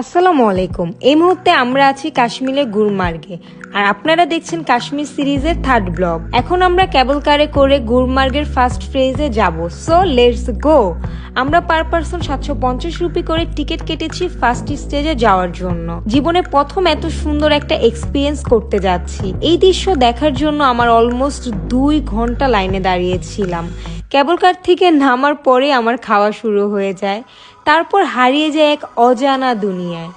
আসসালামু আলাইকুম। এই মুহূর্তে আমরা আছি কাশ্মীরের গুলমার্গে, আর আপনারা দেখছেন কাশ্মীর সিরিজের থার্ড ব্লগ। এখন আমরা কেবল কারে করে গুলমার্গের ফার্স্ট ফেজে যাব। So let's go. আমরা পার পারসন 750 রুপি করে টিকিট কেটেছি ফার্স্ট স্টেজে যাওয়ার জন্য। জীবনে প্রথম এত সুন্দর একটা এক্সপিরিয়েন্স করতে যাচ্ছি। এই দৃশ্য দেখার জন্য আমার অলমোস্ট 2 ঘন্টা লাইনে দাঁড়িয়েছিলাম। কেবল কার থেকে নামার পরে আমার খাওয়া শুরু হয়ে যায়, তারপর হারিয়ে যায় এক অজানা দুনিয়ায়।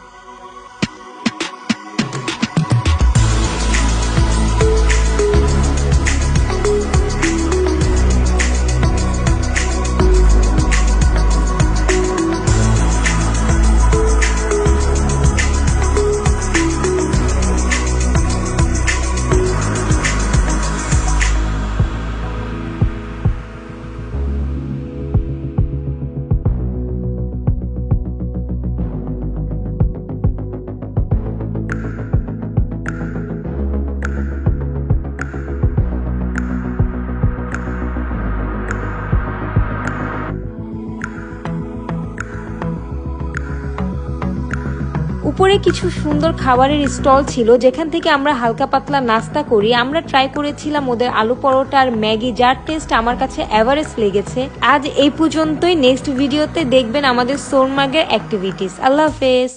উপরে কিছু সুন্দর খাবারের স্টল ছিল, যেখান থেকে আমরা হালকা পাতলা নাস্তা করি। আমরা ট্রাই করেছিলাম ওদের আলু পরোটা আর ম্যাগি, যার টেস্ট আমার কাছে এভারেস্ট লেগেছে। আজ এই পর্যন্তই। নেক্সট ভিডিওতে দেখবেন আমাদের সোনমার্গের অ্যাক্টিভিটিস। আল্লাহ হাফেজ।